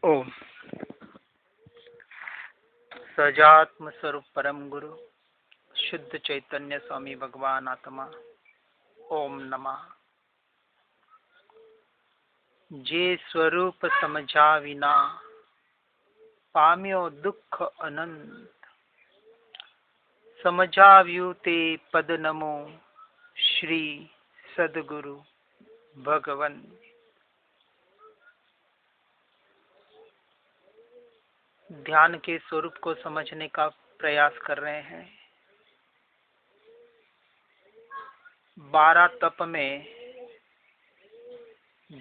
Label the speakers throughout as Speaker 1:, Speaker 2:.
Speaker 1: ओम। सजात्म स्वरूप परम गुरु शुद्ध चैतन्य स्वामी भगवान आत्मा ओम नमः। जे स्वरूप समझा विना पाम्यो दुख अनंत, समझाव्यू ते पद नमो श्री सदगुरु भगवन। ध्यान के स्वरूप को समझने का प्रयास कर रहे हैं। 12 तप में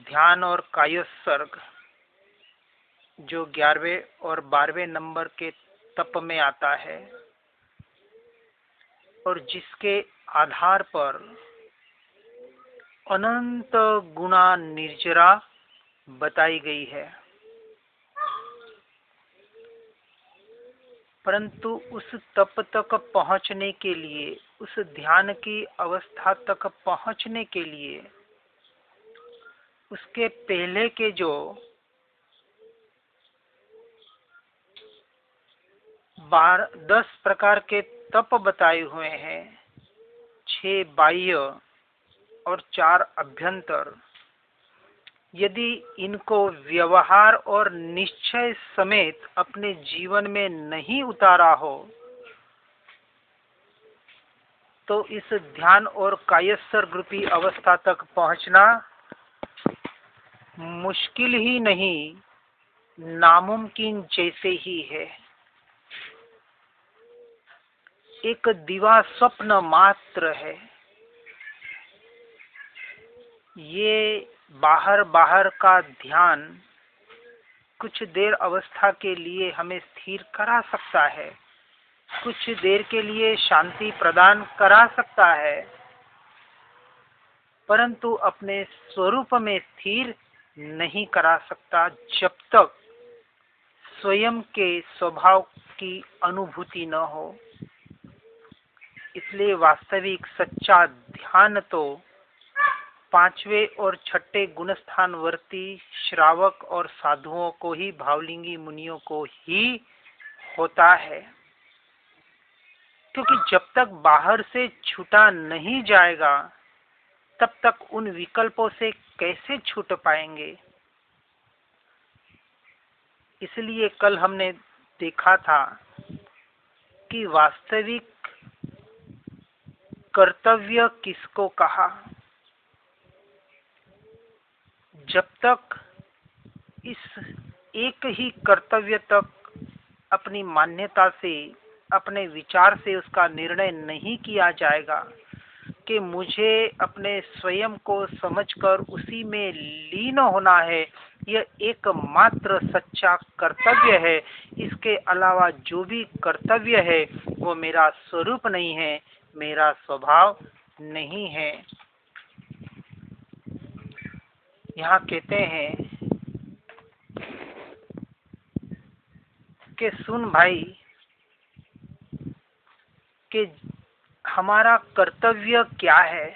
Speaker 1: ध्यान और कायोत्सर्ग जो 11वें और 12वें नंबर के तप में आता है और जिसके आधार पर अनंत गुणा निर्जरा बताई गई है, परंतु उस तप तक पहुंचने के लिए, उस ध्यान की अवस्था तक पहुंचने के लिए उसके पहले के जो 10 प्रकार के तप बताए हुए हैं, 6 बाह्य और 4 अभ्यंतर, यदि इनको व्यवहार और निश्चय समेत अपने जीवन में नहीं उतारा हो तो इस ध्यान और कायस्वर रूपी अवस्था तक पहुंचना मुश्किल ही नहीं, नामुमकिन जैसे ही है। एक दिवा स्वप्न मात्र है। ये बाहर का ध्यान कुछ देर अवस्था के लिए हमें स्थिर करा सकता है, कुछ देर के लिए शांति प्रदान करा सकता है, परंतु अपने स्वरूप में स्थिर नहीं करा सकता जब तक स्वयं के स्वभाव की अनुभूति न हो। इसलिए वास्तविक सच्चा ध्यान तो 5वें और 6ठे गुणस्थानवर्ती श्रावक और साधुओं को ही, भावलिंगी मुनियों को ही होता है, क्योंकि जब तक बाहर से छूटा नहीं जाएगा तब तक उन विकल्पों से कैसे छूट पाएंगे। इसलिए कल हमने देखा था कि वास्तविक कर्तव्य किसको कहा। जब तक इस एक ही कर्तव्य तक अपनी मान्यता से, अपने विचार से उसका निर्णय नहीं किया जाएगा कि मुझे अपने स्वयं को समझकर उसी में लीन होना है, यह एकमात्र सच्चा कर्तव्य है, इसके अलावा जो भी कर्तव्य है वो मेरा स्वरूप नहीं है, मेरा स्वभाव नहीं है। यहाँ कहते हैं कि सुन भाई, कि हमारा कर्तव्य क्या है।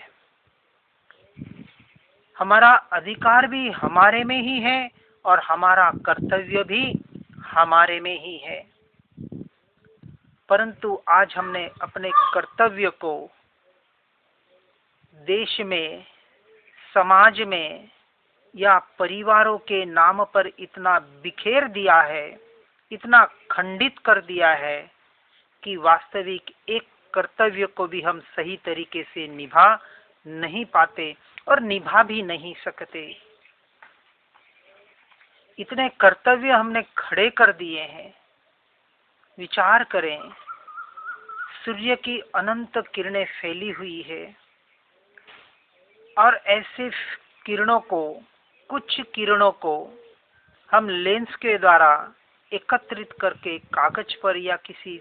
Speaker 1: हमारा अधिकार भी हमारे में ही है और हमारा कर्तव्य भी हमारे में ही है, परंतु आज हमने अपने कर्तव्य को देश में, समाज में या परिवारों के नाम पर इतना बिखेर दिया है, इतना खंडित कर दिया है कि वास्तविक एक कर्तव्य को भी हम सही तरीके से निभा नहीं पाते और निभा भी नहीं सकते। इतने कर्तव्य हमने खड़े कर दिए हैं। विचार करें, सूर्य की अनंत किरणें फैली हुई है और ऐसे किरणों को, कुछ किरणों को हम लेंस के द्वारा एकत्रित करके कागज पर या किसी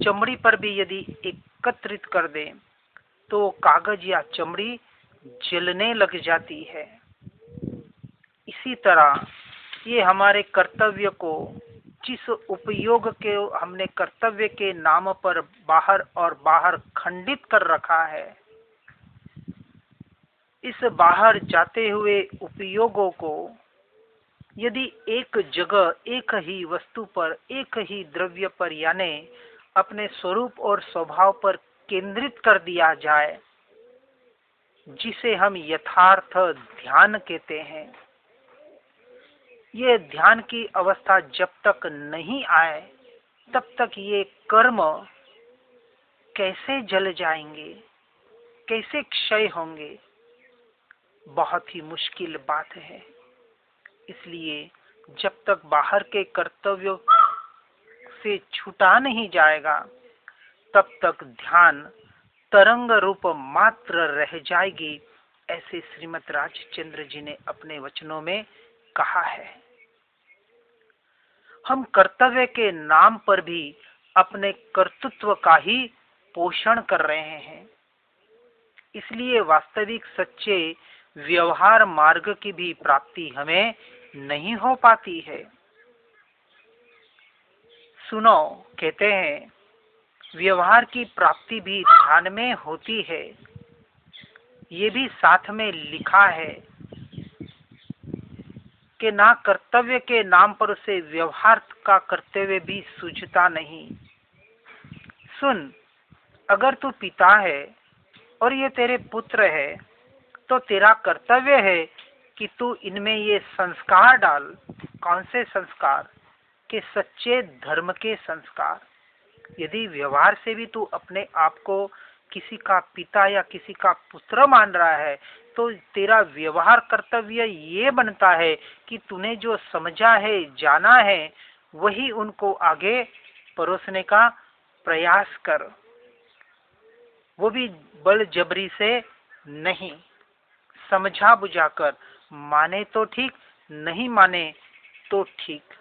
Speaker 1: चमड़ी पर भी यदि एकत्रित कर दें तो कागज या चमड़ी जलने लग जाती है। इसी तरह ये हमारे कर्तव्य को, जिस उपयोग के हमने कर्तव्य के नाम पर बाहर खंडित कर रखा है, इस बाहर जाते हुए उपयोगों को यदि एक जगह एक ही वस्तु पर, एक ही द्रव्य पर यानी अपने स्वरूप और स्वभाव पर केंद्रित कर दिया जाए, जिसे हम यथार्थ ध्यान कहते हैं, ये ध्यान की अवस्था जब तक नहीं आए तब तक ये कर्म कैसे जल जाएंगे, कैसे क्षय होंगे, बहुत ही मुश्किल बात है। इसलिए जब तक बाहर के कर्तव्यों से छूटा नहीं जाएगा तब तक ध्यान तरंग रूप मात्र रह जाएगी, ऐसे श्रीमद् राजचंद्र जी ने अपने वचनों में कहा है। हम कर्तव्य के नाम पर भी अपने कर्तृत्व का ही पोषण कर रहे हैं। इसलिए वास्तविक सच्चे व्यवहार मार्ग की भी प्राप्ति हमें नहीं हो पाती है। सुनो, कहते हैं व्यवहार की प्राप्ति भी ध्यान में होती है। ये भी साथ में लिखा है कि ना कर्तव्य के नाम पर उसे व्यवहार का कर्तव्य भी सूझता नहीं। सुन, अगर तू पिता है और ये तेरे पुत्र है तो तेरा कर्तव्य है कि तू इनमें ये संस्कार डाल। कौन से संस्कार? के सच्चे धर्म के संस्कार। यदि व्यवहार से भी तू अपने आप को किसी का पिता या किसी का पुत्र मान रहा है तो तेरा व्यवहार कर्तव्य ये बनता है कि तूने जो समझा है, जाना है, वही उनको आगे परोसने का प्रयास कर, वो भी बलजबरी से नहीं, समझा बुझाकर। माने तो ठीक, नहीं माने तो ठीक।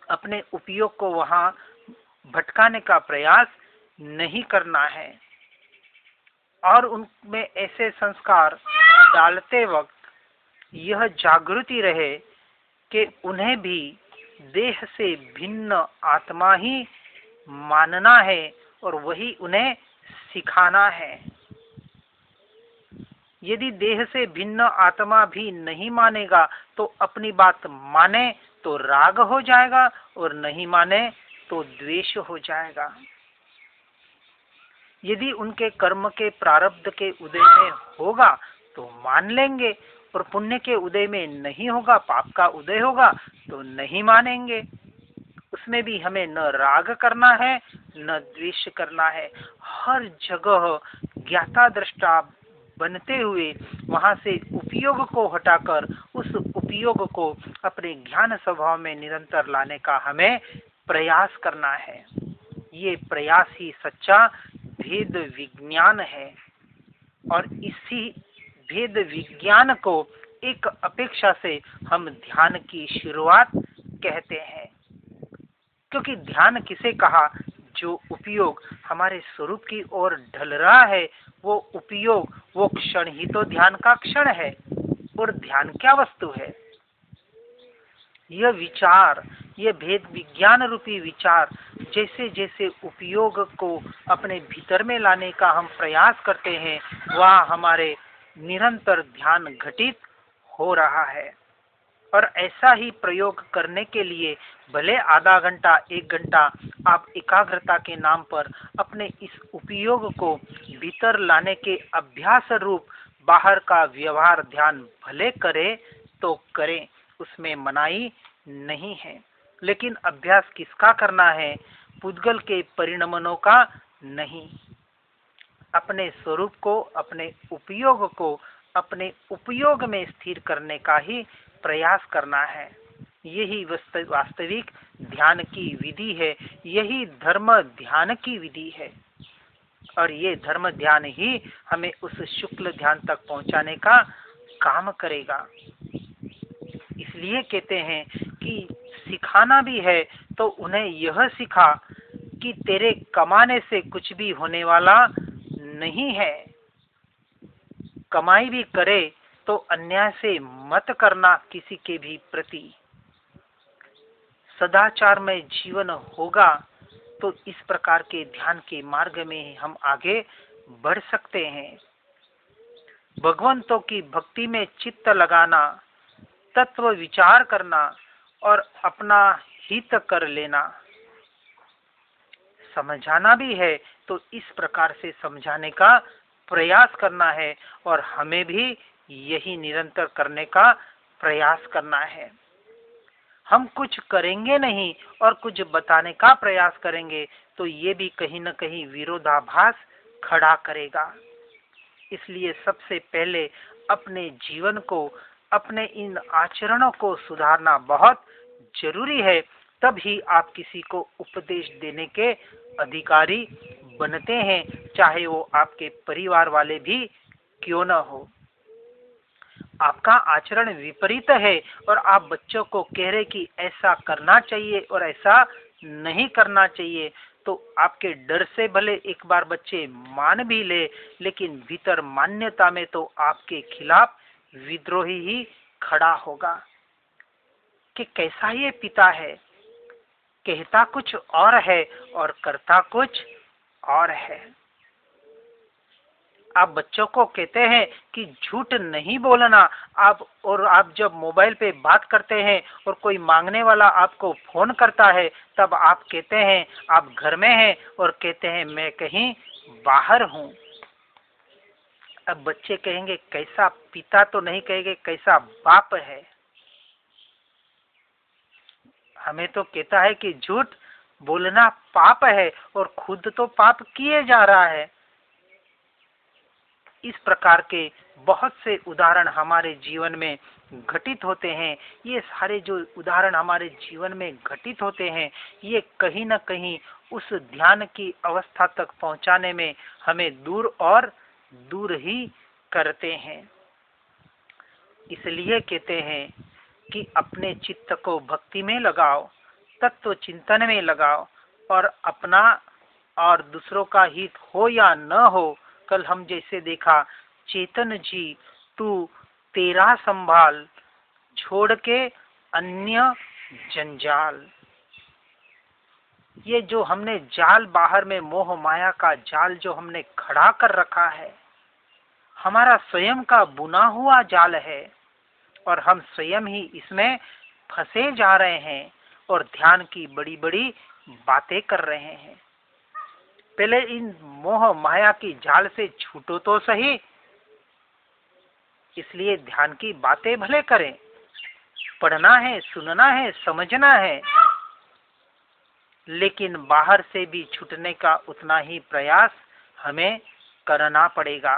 Speaker 1: अपने उपयोग को वहां भटकाने का प्रयास नहीं करना है। और उनमें ऐसे संस्कार डालते वक्त यह जागृति रहे कि उन्हें भी देह से भिन्न आत्मा ही मानना है और वही उन्हें सिखाना है। यदि देह से भिन्न आत्मा भी नहीं मानेगा तो अपनी बात माने तो राग हो जाएगा और नहीं माने तो द्वेष हो जाएगा। यदि उनके कर्म के प्रारब्ध के उदय में होगा तो मान लेंगे और पुण्य के उदय में नहीं होगा, पाप का उदय होगा तो नहीं मानेंगे। उसमें भी हमें न राग करना है न द्वेष करना है। हर जगह ज्ञाता दृष्टा बनते हुए वहां से उपयोग को हटाकर उस उपयोग को अपने ज्ञान स्वभाव में निरंतर लाने का हमें प्रयास करना है। ये प्रयास ही सच्चा भेद विज्ञान है और इसी भेद विज्ञान को एक अपेक्षा से हम ध्यान की शुरुआत कहते हैं। क्योंकि ध्यान किसे कहा? जो उपयोग हमारे स्वरूप की ओर ढल रहा है, वो उपयोग, वो क्षण ही तो ध्यान का क्षण है। और ध्यान क्या वस्तु है? यह विचार, यह भेद विज्ञान रूपी विचार जैसे जैसे उपयोग को अपने भीतर में लाने का हम प्रयास करते हैं, वह हमारे निरंतर ध्यान घटित हो रहा है। और ऐसा ही प्रयोग करने के लिए भले आधा घंटा, 1 घंटा आप एकाग्रता के नाम पर अपने इस उपयोग को भीतर लाने के अभ्यास रूप बाहर का व्यवहार ध्यान भले करे तो करें, उसमें मनाही नहीं है। लेकिन अभ्यास किसका करना है? पुद्गल के परिणमनों का नहीं। अपने स्वरूप को, अपने उपयोग को अपने उपयोग में स्थिर करने का ही प्रयास करना है। यही वास्तविक ध्यान की विधि है, यही धर्म ध्यान की विधि है। और ये धर्म ध्यान ही हमें उस शुक्ल ध्यान तक पहुंचाने का काम करेगा। इसलिए कहते हैं कि सिखाना भी है तो उन्हें यह सिखा कि तेरे कमाने से कुछ भी होने वाला नहीं है। कमाई भी करे तो अन्याय से मत करना किसी के भी प्रति। सदाचार में जीवन होगा तो इस प्रकार के ध्यान के मार्ग में हम आगे बढ़ सकते हैं। भगवंतों की भक्ति में चित्त लगाना तत्व विचार करना और अपना हित कर लेना। समझाना भी है तो इस प्रकार से समझाने का प्रयास करना है और हमें भी यही निरंतर करने का प्रयास करना है। हम कुछ करेंगे नहीं और कुछ बताने का प्रयास करेंगे तो ये भी कहीं न कहीं विरोधाभास खड़ा करेगा। इसलिए सबसे पहले अपने जीवन को, अपने इन आचरणों को सुधारना बहुत जरूरी है, तब ही आप किसी को उपदेश देने के अधिकारी बनते हैं, चाहे वो आपके परिवार वाले भी क्यों न हो। आपका आचरण विपरीत है और आप बच्चों को कह रहे कि ऐसा करना चाहिए और ऐसा नहीं करना चाहिए, तो आपके डर से भले एक बार बच्चे मान भी ले, लेकिन भीतर मान्यता में तो आपके खिलाफ विद्रोही ही खड़ा होगा कि कैसा ये पिता है, कहता कुछ और है और करता कुछ और है। आप बच्चों को कहते हैं कि झूठ नहीं बोलना, आप जब मोबाइल पे बात करते हैं और कोई मांगने वाला आपको फोन करता है, तब आप कहते हैं आप घर में हैं और कहते हैं मैं कहीं बाहर हूं। अब बच्चे कहेंगे कैसा पिता, तो नहीं कहेंगे कैसा बाप है। हमें तो कहता है कि झूठ बोलना पाप है और खुद तो पाप किए जा रहा है। इस प्रकार के बहुत से उदाहरण हमारे जीवन में घटित होते हैं। ये सारे जो उदाहरण हमारे जीवन में घटित होते हैं, ये कहीं न कहीं उस ध्यान की अवस्था तक पहुंचाने में हमें दूर और दूर ही करते हैं। इसलिए कहते हैं कि अपने चित्त को भक्ति में लगाओ, तत्व चिंतन में लगाओ और अपना और दूसरों का हित हो या न हो। कल हम जैसे देखा, चेतन जी तू तेरा संभाल, छोड़ के अन्य जंजाल। ये जो हमने जाल बाहर में मोह माया का जाल जो हमने खड़ा कर रखा है, हमारा स्वयं का बुना हुआ जाल है और हम स्वयं ही इसमें फंसे जा रहे हैं और ध्यान की बड़ी बड़ी बातें कर रहे हैं। पहले इन मोह माया की जाल से छूटो तो सही। इसलिए ध्यान की बातें भले करें, पढ़ना है, सुनना है, समझना है, लेकिन बाहर से भी छूटने का उतना ही प्रयास हमें करना पड़ेगा।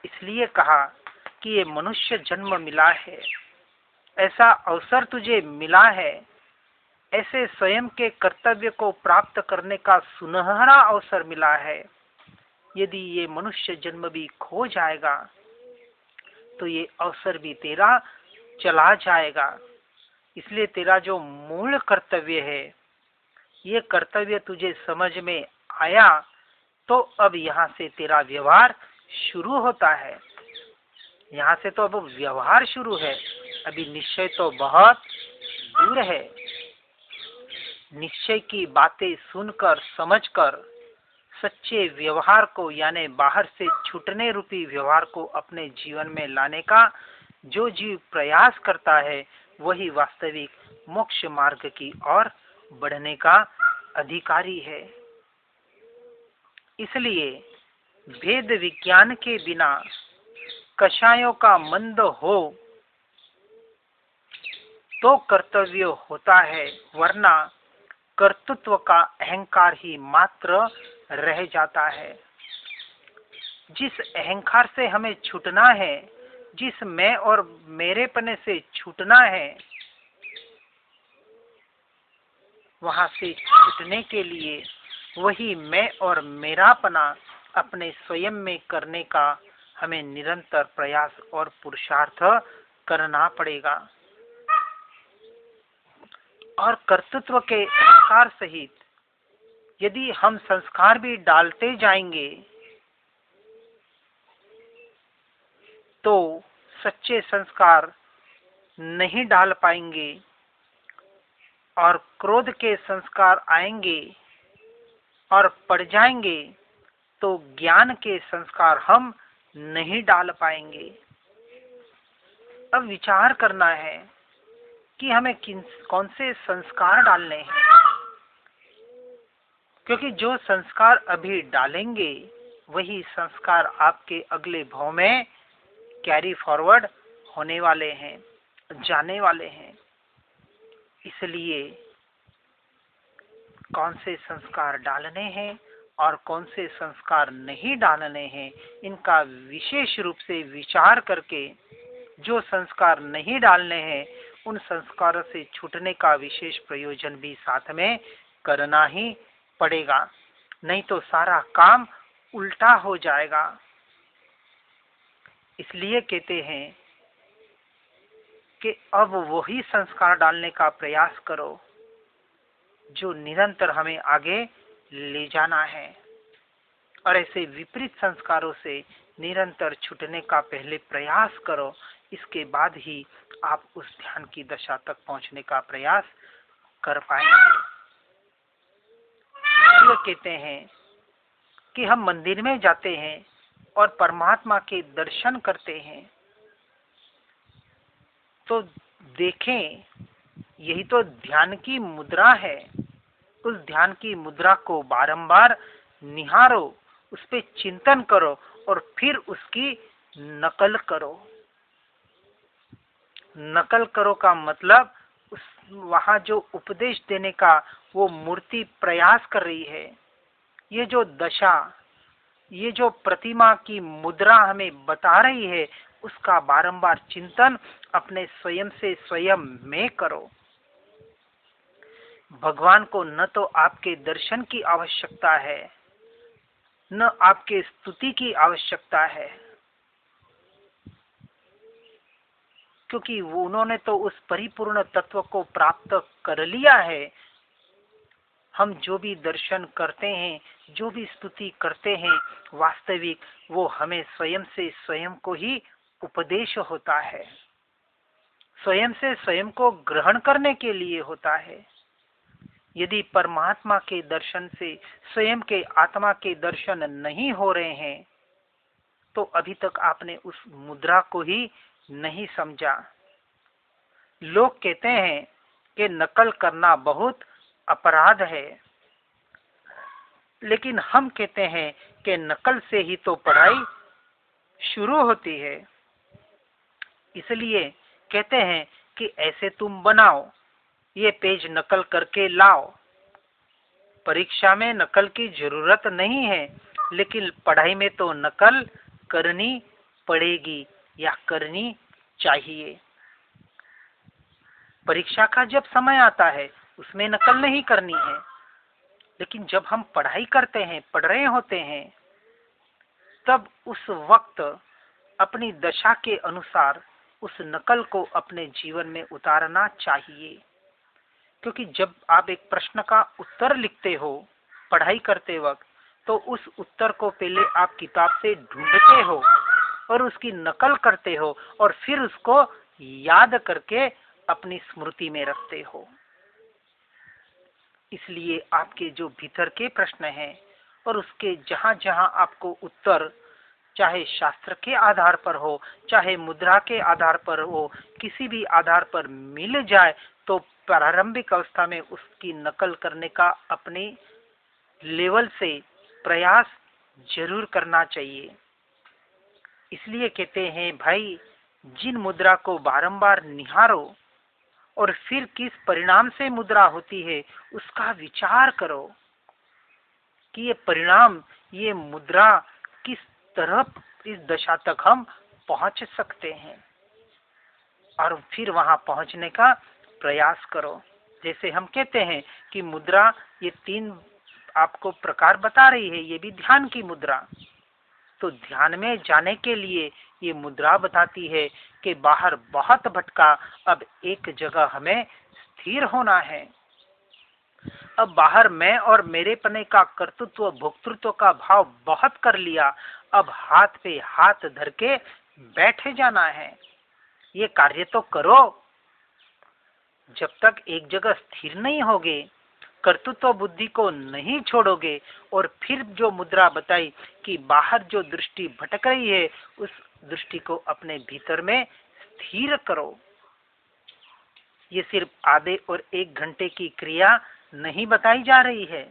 Speaker 1: इसलिए कहा कि ये मनुष्य जन्म मिला है, ऐसा अवसर तुझे मिला है, ऐसे स्वयं के कर्तव्य को प्राप्त करने का सुनहरा अवसर मिला है। यदि ये मनुष्य जन्म भी खो जाएगा तो ये अवसर भी तेरा चला जाएगा। इसलिए तेरा जो मूल कर्तव्य है, ये कर्तव्य तुझे समझ में आया तो अब यहाँ से तेरा व्यवहार शुरू होता है। यहाँ से तो अब व्यवहार शुरू है, अभी निश्चय तो बहुत दूर है। निश्चय की बातें सुनकर, समझकर सच्चे व्यवहार को, यानी बाहर से छूटने रूपी व्यवहार को अपने जीवन में लाने का जो जीव प्रयास करता है, वही वास्तविक मोक्ष मार्ग की ओर बढ़ने का अधिकारी है। इसलिए भेद विज्ञान के बिना कषायों का मंद हो तो कर्तव्य होता है, वरना कर्तृत्व का अहंकार ही मात्र रह जाता है। जिस अहंकार से हमें छूटना है, जिस मैं और मेरेपने से छूटना है, वहां से छूटने के लिए वही मैं और मेरापना अपने स्वयं में करने का हमें निरंतर प्रयास और पुरुषार्थ करना पड़ेगा। और कर्तृत्व के अहंकार सहित यदि हम संस्कार भी डालते जाएंगे तो सच्चे संस्कार नहीं डाल पाएंगे और क्रोध के संस्कार आएंगे और पड़ जाएंगे तो ज्ञान के संस्कार हम नहीं डाल पाएंगे। अब विचार करना है कि हमें कौन से संस्कार डालने हैं, क्योंकि जो संस्कार अभी डालेंगे वही संस्कार आपके अगले भाव में कैरी फॉरवर्ड होने वाले हैं, जाने वाले हैं। इसलिए कौन से संस्कार डालने हैं और कौन से संस्कार नहीं डालने हैं, इनका विशेष रूप से विचार करके जो संस्कार नहीं डालने हैं उन संस्कारों से छूटने का विशेष प्रयोजन भी साथ में करना ही पड़ेगा, नहीं तो सारा काम उल्टा हो जाएगा। इसलिए कहते हैं कि अब वही संस्कार डालने का प्रयास करो जो निरंतर हमें आगे ले जाना है, और ऐसे विपरीत संस्कारों से निरंतर छूटने का पहले प्रयास करो। इसके बाद ही आप उस ध्यान की दशा तक पहुंचने का प्रयास कर पाएंगे। ये कहते हैं कि हम मंदिर में जाते हैं और परमात्मा के दर्शन करते हैं, तो देखें यही तो ध्यान की मुद्रा है। उस ध्यान की मुद्रा को बारंबार निहारो, उस पे चिंतन करो और फिर उसकी नकल करो। नकल करो का मतलब उस वहां जो उपदेश देने का वो मूर्ति प्रयास कर रही है, ये जो दशा, ये जो प्रतिमा की मुद्रा हमें बता रही है, उसका बारंबार चिंतन अपने स्वयं से स्वयं में करो। भगवान को न तो आपके दर्शन की आवश्यकता है, न आपके स्तुति की आवश्यकता है, क्योंकि वो उन्होंने तो उस परिपूर्ण तत्व को प्राप्त कर लिया है। हम जो भी दर्शन करते हैं, जो भी स्तुति करते हैं, वास्तविक वो हमें स्वयं से स्वयं को ही उपदेश होता है, स्वयं से स्वयं को ग्रहण करने के लिए होता है। यदि परमात्मा के दर्शन से स्वयं के आत्मा के दर्शन नहीं हो रहे हैं, तो अभी तक आपने उस मुद्रा को ही नहीं समझा। लोग कहते हैं कि नकल करना बहुत अपराध है, लेकिन हम कहते हैं कि नकल से ही तो पढ़ाई शुरू होती है। इसलिए कहते हैं कि ऐसे तुम बनाओ, ये पेज नकल करके लाओ। परीक्षा में नकल की जरूरत नहीं है, लेकिन पढ़ाई में तो नकल करनी पड़ेगी या करनी चाहिए। परीक्षा का जब समय आता है उसमें नकल नहीं करनी है, लेकिन जब हम पढ़ाई करते हैं, पढ़ रहे होते हैं, तब उस वक्त अपनी दशा के अनुसार उस नकल को अपने जीवन में उतारना चाहिए। क्योंकि जब आप एक प्रश्न का उत्तर लिखते हो पढ़ाई करते वक्त, तो उस उत्तर को पहले आप किताब से ढूंढते हो और उसकी नकल करते हो और फिर उसको याद करके अपनी स्मृति में रखते हो। इसलिए आपके जो भीतर के प्रश्न हैं और उसके जहां जहां आपको उत्तर, चाहे शास्त्र के आधार पर हो, चाहे मुद्रा के आधार पर हो, किसी भी आधार पर मिल जाए, तो प्रारंभिक अवस्था में उसकी नकल करने का अपने लेवल से प्रयास जरूर करना चाहिए। इसलिए कहते हैं भाई, जिन मुद्रा को बारंबार निहारो और फिर किस परिणाम से मुद्रा होती है उसका विचार करो कि ये परिणाम, ये मुद्रा किस तरह इस दशा तक हम पहुंच सकते हैं, और फिर वहां पहुंचने का प्रयास करो। जैसे हम कहते हैं कि मुद्रा ये 3 आपको प्रकार बता रही है, ये भी ध्यान की मुद्रा। तो ध्यान में जाने के लिए ये मुद्रा बताती है कि बाहर बहुत भटका, अब एक जगह हमें स्थिर होना है। अब बाहर मैं और मेरे पने का कर्तृत्व भोक्तृत्व का भाव बहुत कर लिया, अब हाथ पे हाथ धर के बैठे जाना है। ये कार्य तो करो। जब तक एक जगह स्थिर नहीं होगे, कर्तृत्व बुद्धि को नहीं छोड़ोगे, और फिर जो मुद्रा बताई कि बाहर जो दृष्टि भटक रही है उस दृष्टि को अपने भीतर में स्थिर करो। ये सिर्फ आधे और 1 घंटे की क्रिया नहीं बताई जा रही है।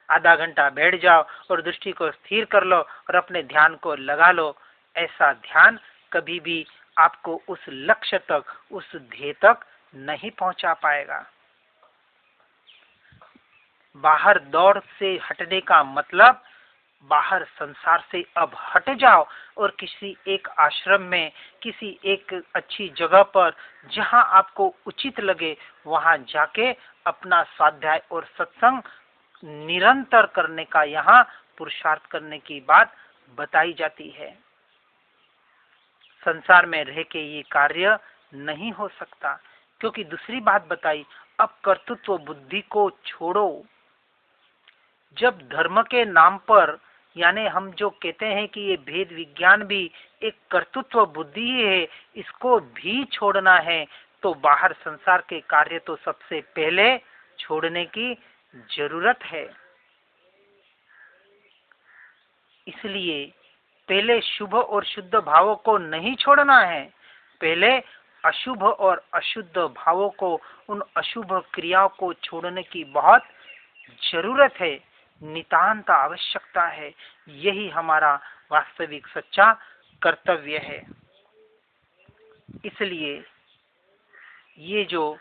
Speaker 1: आधा घंटा बैठ जाओ और दृष्टि को स्थिर कर लो और अपने ध्यान को लगा लो। ऐसा ध्यान कभी भी आपको उस लक्ष्य तक, उस ध्येय तक नहीं पहुंचा पाएगा। बाहर दौड़ से हटने का मतलब बाहर संसार से अब हट जाओ और किसी एक आश्रम में, किसी एक अच्छी जगह पर जहां आपको उचित लगे वहां जाके अपना स्वाध्याय और सत्संग निरंतर करने का यहाँ पुरुषार्थ करने की बात बताई जाती है। संसार में रह के ये कार्य नहीं हो सकता, क्योंकि दूसरी बात बताई, अब कर्तृत्व बुद्धि को छोड़ो। जब धर्म के नाम पर, यानी हम जो कहते हैं कि ये भेद विज्ञान भी एक कर्तृत्व बुद्धि है, इसको भी छोड़ना है, तो बाहर संसार के कार्य तो सबसे पहले छोड़ने की जरूरत है। इसलिए पहले शुभ और शुद्ध भावों को नहीं छोड़ना है, पहले अशुभ और अशुद्ध भावों को, उन अशुभ क्रियाओं को छोड़ने की बहुत जरूरत है, नितांत आवश्यकता है। यही हमारा वास्तविक सच्चा कर्तव्य है। इसलिए ये जो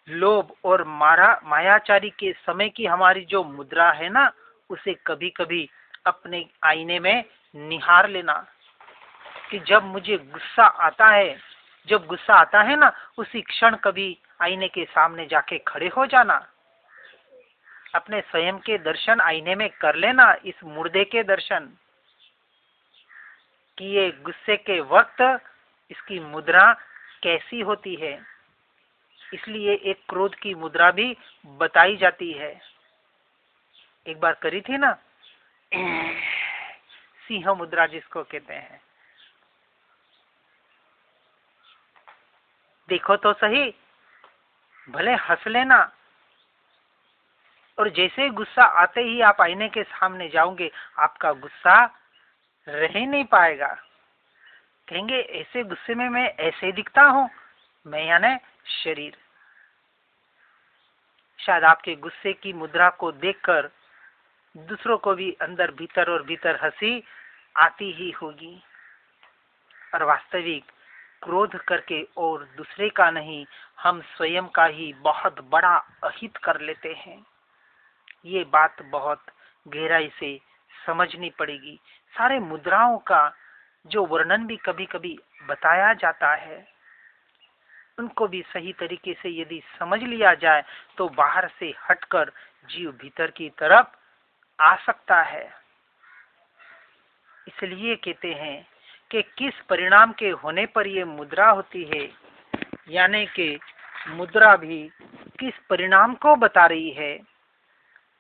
Speaker 1: लोभ और मायाचारी के समय की हमारी जो मुद्रा है ना, उसे कभी कभी अपने आईने में निहार लेना कि जब मुझे गुस्सा आता है, जब गुस्सा आता है ना, उसी क्षण कभी आईने के सामने जाके खड़े हो जाना, अपने स्वयं के दर्शन आईने में कर लेना, इस मुर्दे के दर्शन कि ये गुस्से के वक्त इसकी मुद्रा कैसी होती है। इसलिए एक क्रोध की मुद्रा भी बताई जाती है। एक बार करी थी ना सिंह मुद्रा जिसको कहते हैं, देखो तो सही, भले हंस लेना, और जैसे गुस्सा आते ही आप आईने के सामने जाओगे, आपका गुस्सा रह ही नहीं पाएगा। कहेंगे ऐसे गुस्से में मैं ऐसे दिखता हूं, मैं यानी शरीर। शायद आपके गुस्से की मुद्रा को देखकर दूसरों को भी अंदर भीतर और भीतर हंसी आती ही होगी। और वास्तविक क्रोध करके और दूसरे का नहीं, हम स्वयं का ही बहुत बड़ा अहित कर लेते हैं। ये बात बहुत गहराई से समझनी पड़ेगी। सारे मुद्राओं का जो वर्णन भी कभी कभी बताया जाता है, उनको भी सही तरीके से यदि समझ लिया जाए तो बाहर से हटकर जीव भीतर की तरफ आ सकता है। इसलिए कहते हैं कि किस परिणाम के होने पर ये मुद्रा होती है, यानी कि मुद्रा भी किस परिणाम को बता रही है,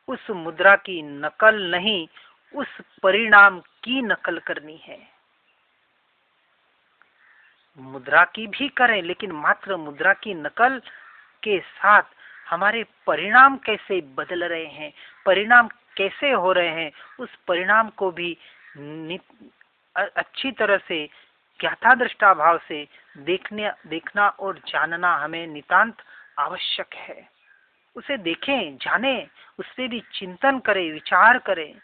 Speaker 1: उस मुद्रा की नकल नहीं, उस परिणाम की नकल करनी है। मुद्रा की भी करें, लेकिन मात्र मुद्रा की नकल के साथ हमारे परिणाम कैसे बदल रहे हैं, परिणाम कैसे हो रहे हैं, उस परिणाम को भी अच्छी तरह से ज्ञाता दृष्टा भाव से देखना और जानना हमें नितांत आवश्यक है। उसे देखें, जानें, उससे भी चिंतन करें, विचार करें।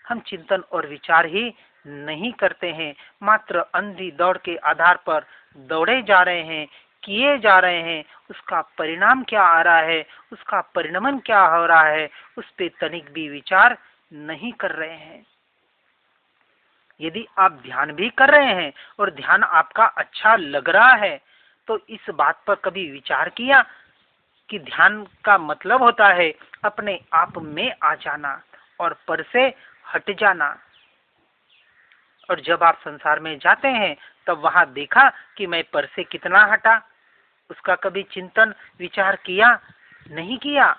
Speaker 1: हम चिंतन और विचार ही नहीं करते हैं, मात्र अंधी दौड़ के आधार पर दौड़े जा रहे हैं, किए जा रहे हैं। उसका परिणाम क्या आ रहा है, उसका परिणमन क्या हो रहा है, उस पे तनिक भी विचार नहीं कर रहे हैं। यदि आप ध्यान भी कर रहे हैं और ध्यान आपका अच्छा लग रहा है, तो इस बात पर कभी विचार किया कि ध्यान का मतलब होता है अपने आप में आ जाना और पर से हट जाना। और जब आप संसार में जाते हैं तब वहां देखा कि मैं पर से कितना हटा, उसका कभी चिंतन विचार किया नहीं किया,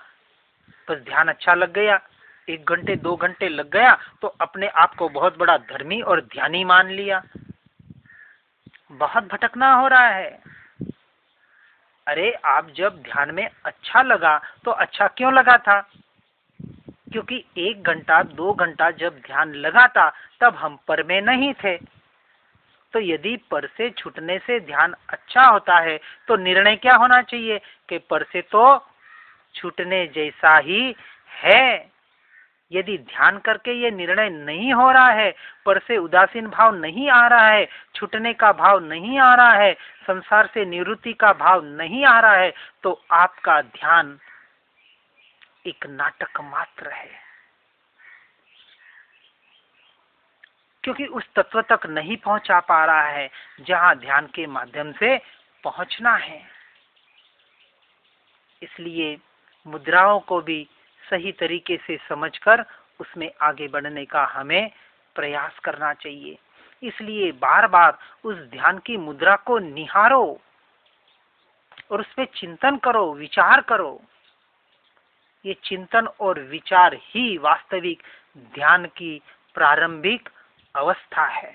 Speaker 1: बस ध्यान अच्छा लग गया, 1 घंटे 2 घंटे लग गया तो अपने आप को बहुत बड़ा धर्मी और ध्यानी मान लिया। बहुत भटकना हो रहा है। अरे आप जब ध्यान में अच्छा लगा तो अच्छा क्यों लगा था? क्योंकि 1 घंटा 2 घंटा जब ध्यान लगा था तब हम पर में नहीं थे, तो यदि पर से छूटने से ध्यान अच्छा होता है तो निर्णय क्या होना चाहिए कि पर से तो छूटने जैसा ही है। यदि ध्यान करके ये निर्णय नहीं हो रहा है, पर से उदासीन भाव नहीं आ रहा है, छूटने का भाव नहीं आ रहा है, संसार से निवृत्ति का भाव नहीं आ रहा है, तो आपका ध्यान एक नाटक मात्र है, क्योंकि उस तत्व तक नहीं पहुंचा पा रहा है जहां ध्यान के माध्यम से पहुंचना है। इसलिए मुद्राओं को भी सही तरीके से समझकर उसमें आगे बढ़ने का हमें प्रयास करना चाहिए। इसलिए बार बार उस ध्यान की मुद्रा को निहारो और उस पर चिंतन करो, विचार करो। ये चिंतन और विचार ही वास्तविक ध्यान की प्रारंभिक अवस्था है।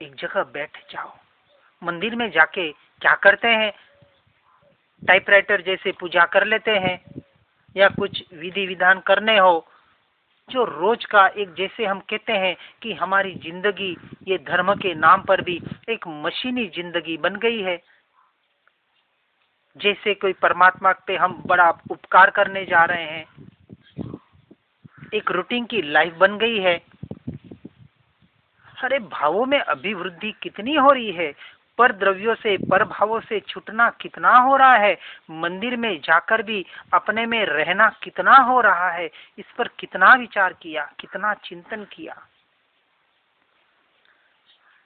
Speaker 1: एक जगह बैठ जाओ। मंदिर में जाके क्या करते हैं? टाइपराइटर जैसे पूजा कर लेते हैं, या कुछ विधि विधान करने हो जो रोज का एक, जैसे हम कहते हैं कि हमारी जिंदगी ये धर्म के नाम पर भी एक मशीनी जिंदगी बन गई है। जैसे कोई परमात्मा पे हम बड़ा उपकार करने जा रहे हैं, एक रूटीन की लाइफ बन गई है। अरे भावों में अभिवृद्धि कितनी हो रही है, पर द्रव्यों से, पर भावों से छूटना कितना हो रहा है, मंदिर में जाकर भी अपने में रहना कितना हो रहा है, इस पर कितना विचार किया, कितना चिंतन किया।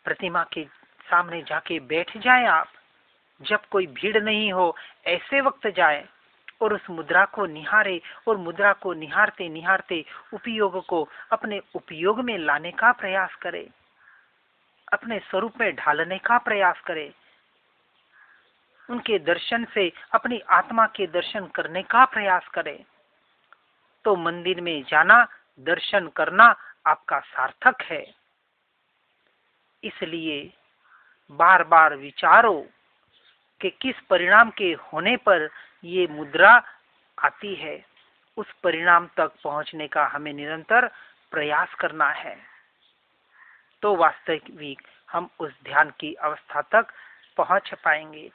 Speaker 1: प्रतिमा के सामने जाके बैठ जाए आप, जब कोई भीड़ नहीं हो ऐसे वक्त जाए और उस मुद्रा को निहारे, और मुद्रा को निहारते निहारते उपयोग को अपने उपयोग में लाने का प्रयास करे, अपने स्वरूप में ढालने का प्रयास करे, उनके दर्शन से अपनी आत्मा के दर्शन करने का प्रयास करे। तो मंदिर में जाना, दर्शन करना आपका सार्थक है। इसलिए बार बार विचारो कि किस परिणाम के होने पर ये मुद्रा आती है। उस परिणाम तक पहुंचने का हमें निरंतर प्रयास करना है, तो वास्तविक हम उस ध्यान की अवस्था तक पहुंच पाएंगे।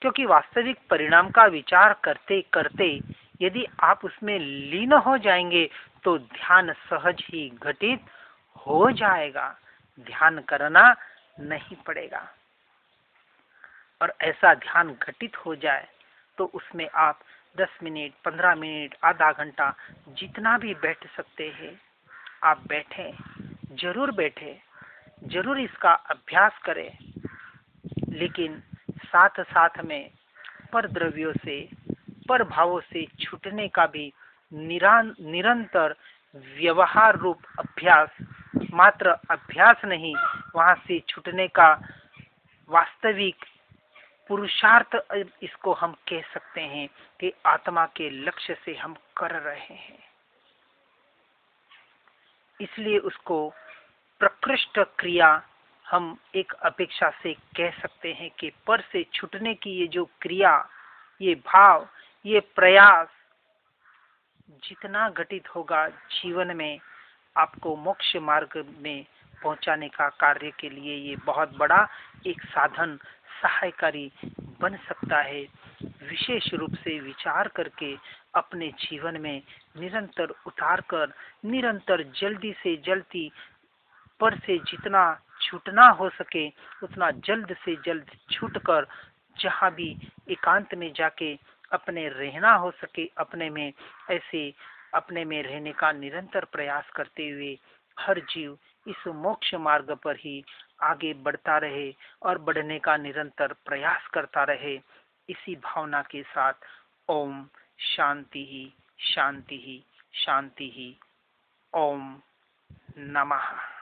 Speaker 1: क्योंकि वास्तविक परिणाम का विचार करते करते यदि आप उसमें लीन हो जाएंगे तो ध्यान सहज ही घटित हो जाएगा, ध्यान करना नहीं पड़ेगा। और ऐसा ध्यान घटित हो जाए तो उसमें आप 10 मिनट, 15 मिनट, आधा घंटा जितना भी बैठ सकते हैं आप बैठें, जरूर बैठें, जरूर इसका अभ्यास करें। लेकिन साथ साथ में पर द्रव्यों से, पर भावों से छूटने का भी निरंतर व्यवहार रूप अभ्यास, मात्र अभ्यास नहीं, वहां से छूटने का वास्तविक पुरुषार्थ इसको हम कह सकते हैं कि आत्मा के लक्ष्य से हम कर रहे हैं। इसलिए उसको प्रकृष्ट क्रिया हम एक अपेक्षा से कह सकते हैं कि पर से छूटने की ये जो क्रिया, ये भाव, ये प्रयास जितना घटित होगा जीवन में, आपको मोक्ष मार्ग में पहुंचाने का कार्य के लिए ये बहुत बड़ा एक साधन, सहायकारी बन सकता है। विशेष रूप से विचार करके अपने जीवन में निरंतर उतार कर, निरंतर जल्दी से जल्दी पर से जितना छूटना हो सके उतना जल्द से जल्द छूटकर जहाँ भी एकांत में जाके अपने रहना हो सके अपने में, ऐसे अपने में रहने का निरंतर प्रयास करते हुए हर जीव इस मोक्ष मार्ग पर ही आगे बढ़ता रहे और बढ़ने का निरंतर प्रयास करता रहे। इसी भावना के साथ ओम शांति ही शांति ही शांति ही। ओम नमः।